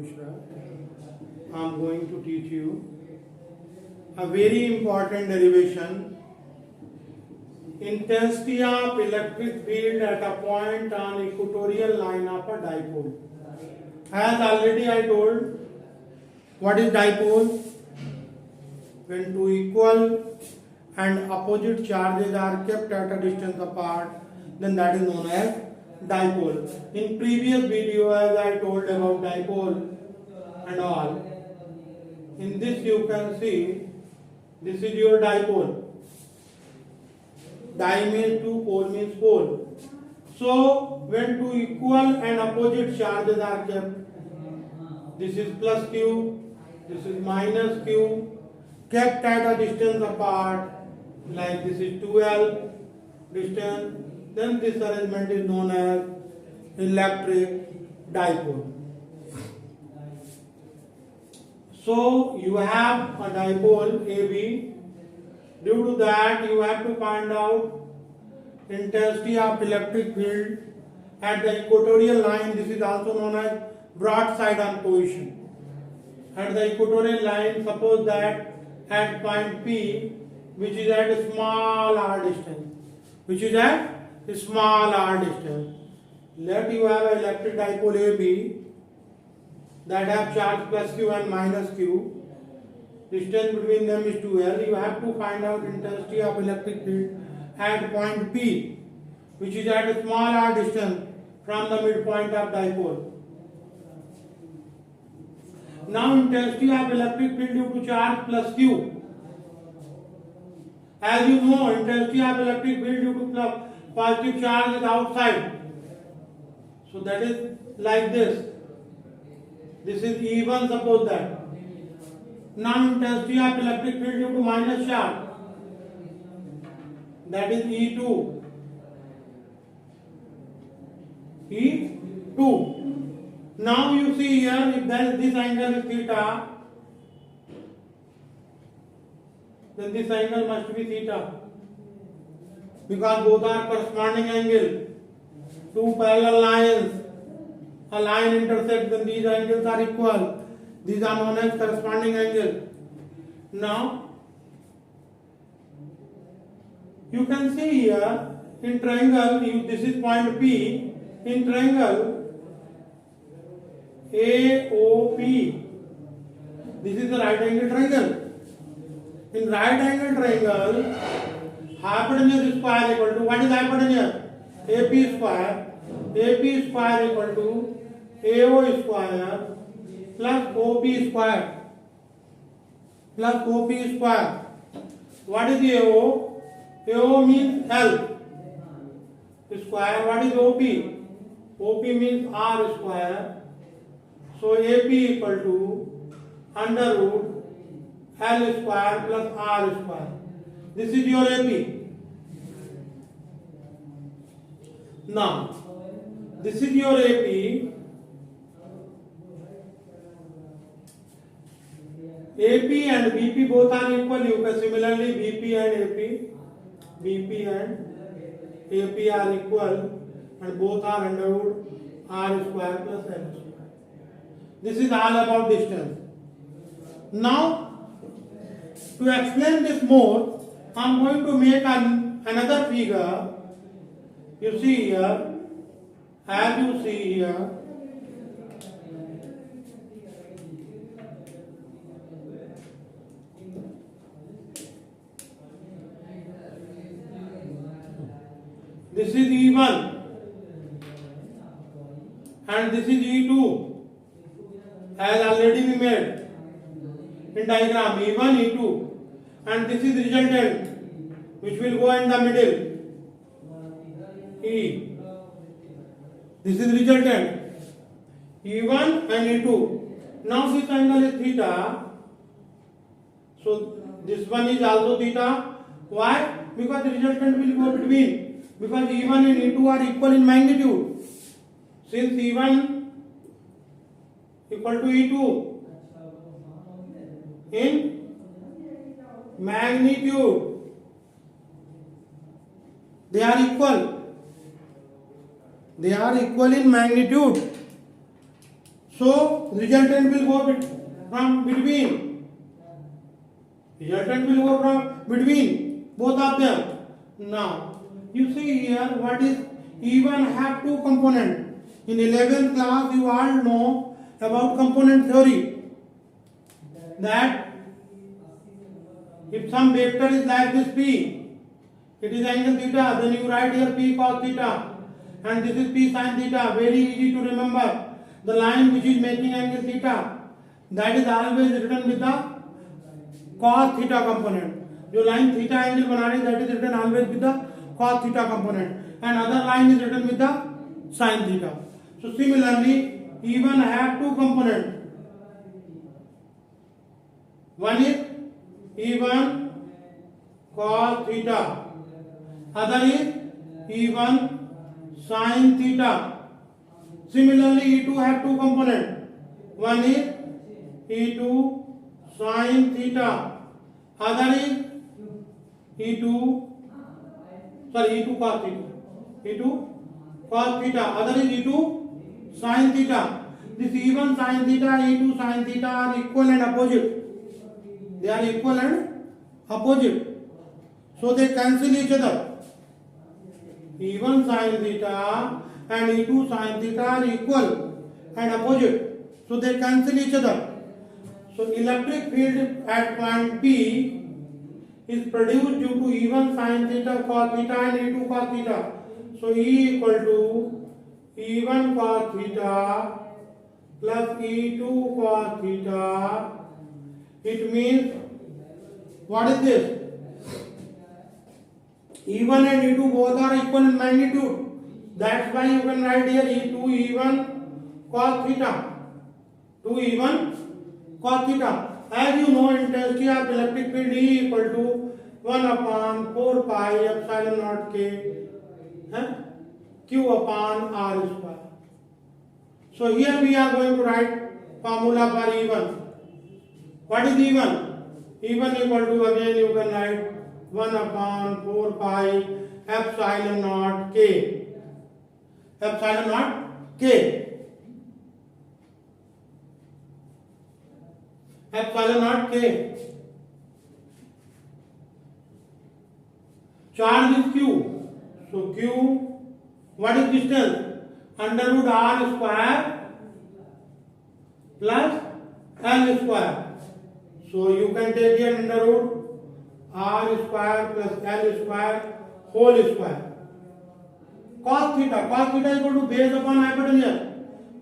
Mishra. I am going to teach you a very important derivation. Intensity of electric field at a point on equatorial line of a dipole. As already I told, what is dipole? When two equal and opposite charges are kept at a distance apart, then that is known as dipole. In previous video, as I told about dipole and all, in this you can see this is your dipole. Di means two, pole means pole. So when two equal and opposite charges are kept, this is plus q, this is minus q, kept at a distance apart, like this is 2l distance, then this arrangement is known as electric dipole. So you have a dipole AB. Due to that, you have to find out intensity of electric field at the equatorial line. This is also known as broadside on position. At the equatorial line, suppose that at point P, which is at a small r distance, let you have an electric dipole AB that have charge plus q and minus q. Distance between them is 2l. You have to find out intensity of electric field at point P, which is at a small r distance from the midpoint of dipole. Now intensity of electric field due to charge plus q. As you know, intensity of electric field due to positive charge is outside. So that is like this. This is E1, suppose that. Now intensity of electric field due to minus charge, that is E2. Now you see here, if this angle is theta, then this angle must be theta, because both are corresponding angle. Two parallel lines, a line intersects, then these angles are equal. These are known as corresponding angle. Now you can see here in triangle, this is point P. In triangle AOP, this is the right angle triangle. In right angle triangle, hypotenuse square equal to, what is hypotenuse? AP square. AP square equal to AO square plus OP square. What is AO? AO means L square. What is OP? OP means R square. So AP equal to under root L square plus R square. This is your AP. Now, this is your AP. AP and BP both are equal. You can similarly BP and AP are equal, and both are under root R square plus L square. This is all about distance. Now, to explain this more, I am going to make another figure. You see here, as you see here, this is E1 and this is E2, as already we made in diagram. E1, E2, and this is resultant, which will go in the middle. E. This is resultant. E1 and E2. Now this angle is theta. So this one is also theta. Why? Because the resultant will go between. Because E1 and E2 are equal in magnitude. Since E1 equal to E2 in magnitude, they are equal. They are equal in magnitude. So resultant will go from between. Resultant will go from between both of them. Now you see here what is E1 have two components. In 11th class you all know about component theory, that if some vector is like this P, it is angle theta, then you write here P cos theta, and this is P sin theta. Very easy to remember. The line which is making angle theta, that is always written with the cos theta component. जो line theta angle बना रही, that is written always with the cos theta component, and other line is written with the sin theta. So similarly, E1 have two components. One is E1 cos theta, other is E1 sin theta. Similarly, E2 have two components. One is E2 sin theta, other is E2 cos theta. E2 cos theta, other is E2 sin theta. This E1 sin theta, E2 sin theta are equal and opposite. They are equal and opposite. So they cancel each other. E1 sin theta and E2 sin theta are equal and opposite. So they cancel each other. So electric field at point P is produced due to E1 sin theta cos theta and E2 cos theta. So E equal to E1 cos theta plus E2 cos theta. It means, what is this? E1 and E2 both are equal in magnitude. That's why you can write here E2 E1 cos theta. 2 E1 cos theta. As you know, intensity of electric field E equal to 1 upon 4 pi epsilon naught K Q upon R square. So here we are going to write formula for E1. What is E1? E1 equal to, again you can write 1 upon 4 pi epsilon naught K. Epsilon naught K. Epsilon naught K. Charge is Q. So Q, what is distance? Under root R square plus L square. So you can take here under root R square plus L square whole square. Cos theta is equal to base upon hypotenuse.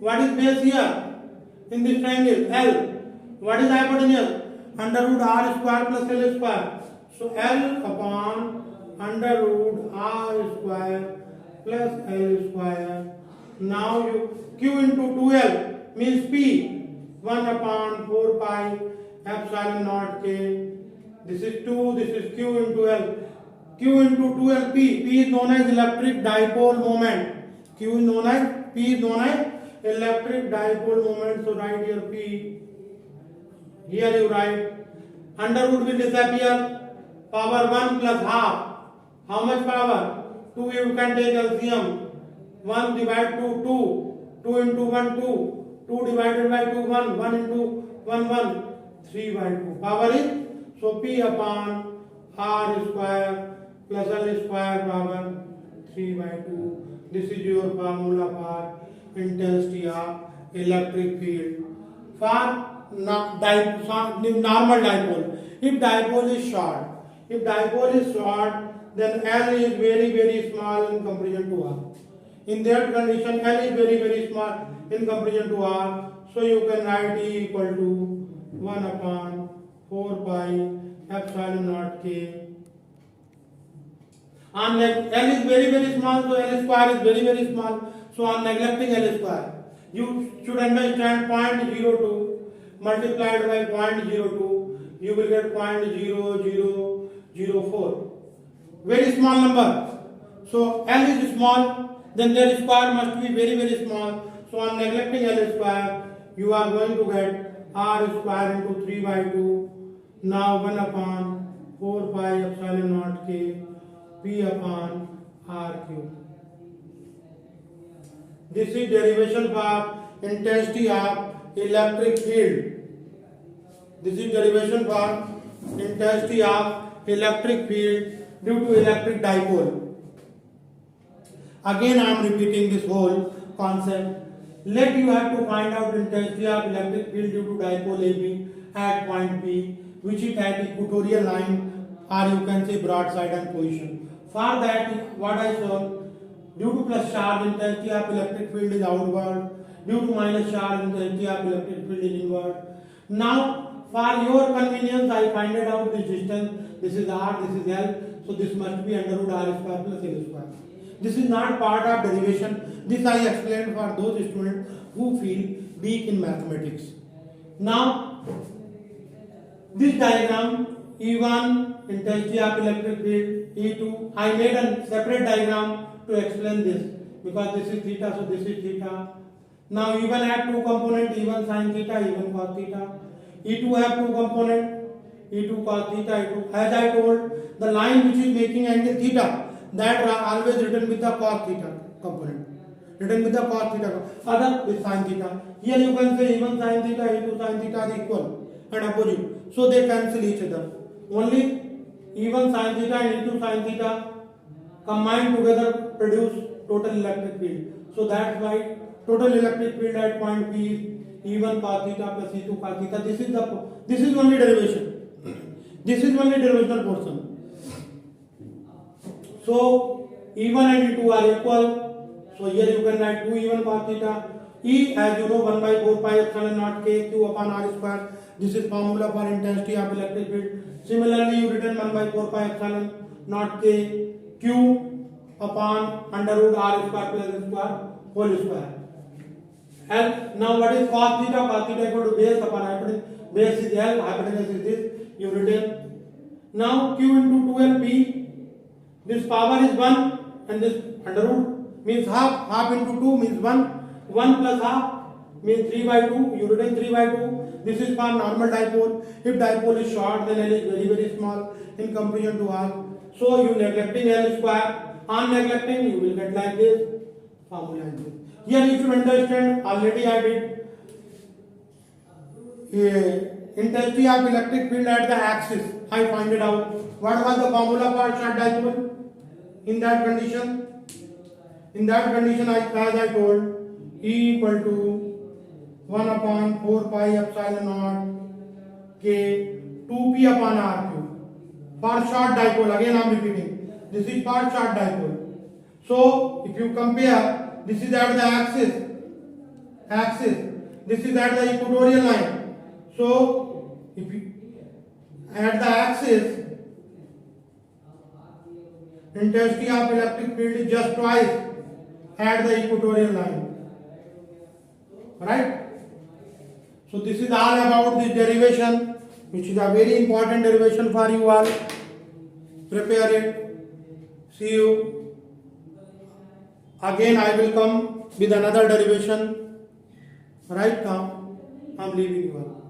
What is base here? In this triangle, L. What is hypotenuse? Under root R square plus L square. So L upon under root R square plus L square. Now you Q into 2L means P. 1 upon 4 pi epsilon naught K. This is 2, this is Q into L. Q into 2L P. P is known as electric dipole moment. P is known as electric dipole moment. So write here P. Here you write. Under root will disappear. Power 1 plus half. How much power? 2 you can take LCM. 1 divided to 2. 2 into 1 2. 2 divided by 2 1. 1 into 1 1. 3 by 2. Power is, so P upon R square plus L square power 3 by 2. This is your formula for intensity of electric field for normal dipole. If dipole is short, then L is very very small in comparison to R. In that condition, L is very very small in comparison to R. So you can write E equal to 1 upon 4 pi epsilon naught K. On L is very very small, so L square is very very small. So on neglecting L square, you should understand 0.02 multiplied by 0.02, you will get 0.0004. Very small number. So L is small, then their square must be very very small. So on neglecting L square, you are going to get R square into 3 by 2. Now 1 upon 4 pi epsilon naught K P upon R cube. This is derivation for intensity of electric field. This is derivation for intensity of electric field due to electric dipole. Again I am repeating this whole concept. Let you have to find out intensity of electric field due to dipole AB at point P, which is at equatorial line, or you can say broadside and position. For that, what I saw, due to plus charge, intensity of electric field is outward. Due to minus charge, intensity of electric field is inward. Now, for your convenience, I find out this distance. This is R, this is L. So this must be under root R square plus L square. This is not part of derivation. This I explained for those students who feel weak in mathematics. Now, this diagram, E1, intensity of electric field, E2, I made a separate diagram to explain this, because this is theta, so this is theta. Now E1 have two components, E1 sin theta, E1 cos theta. E2 have two components, E2 cos theta, E2. As I told, the line which is making angle theta, that are always written with the cos theta component. Written with the cos theta, other with sin theta. Here you can say E1 sin theta, E2 sin theta are equal and opposite. So they cancel each other. Only E1 sin theta and E2 sin theta combined together produce total electric field. So that's why total electric field at point P is E1 cos theta plus E2 cos theta. This is only derivation. This is only derivational portion. So E1 and E2 are equal. So here you can write 2 E1 cos theta. E, as you know, 1 by 4 pi epsilon naught K Q upon R square. This is formula for intensity of electric field. Similarly, you written 1 by 4 pi epsilon naught K Q upon under root R square plus L square whole square. And now what is cos theta? Cos theta equal to base upon hypotenuse. Base is L, hypotenuse is this. You written. Now Q into 2LP. This power is 1 and this under root means half. Half into 2 means 1. 1 plus half means 3 by 2. You written 3 by 2. This is for normal dipole. If dipole is short, then L is very very small in comparison to R. So you neglecting L square. On neglecting, you will get like this formula. Here you should understand, already I did intensity of electric field at the axis. I find it out. What was the formula for short dipole? In that condition, as I told, E equal to 1 upon 4 pi epsilon naught K 2p upon R cube. For short dipole, again I am repeating, this is for short dipole. So if you compare, this is at the axis, this is at the equatorial line. So if you at the axis, intensity of electric field is just twice at the equatorial line, right? So this is all about this derivation, which is a very important derivation for you all. Prepare it. See you. Again I will come with another derivation. Right now I am leaving you all.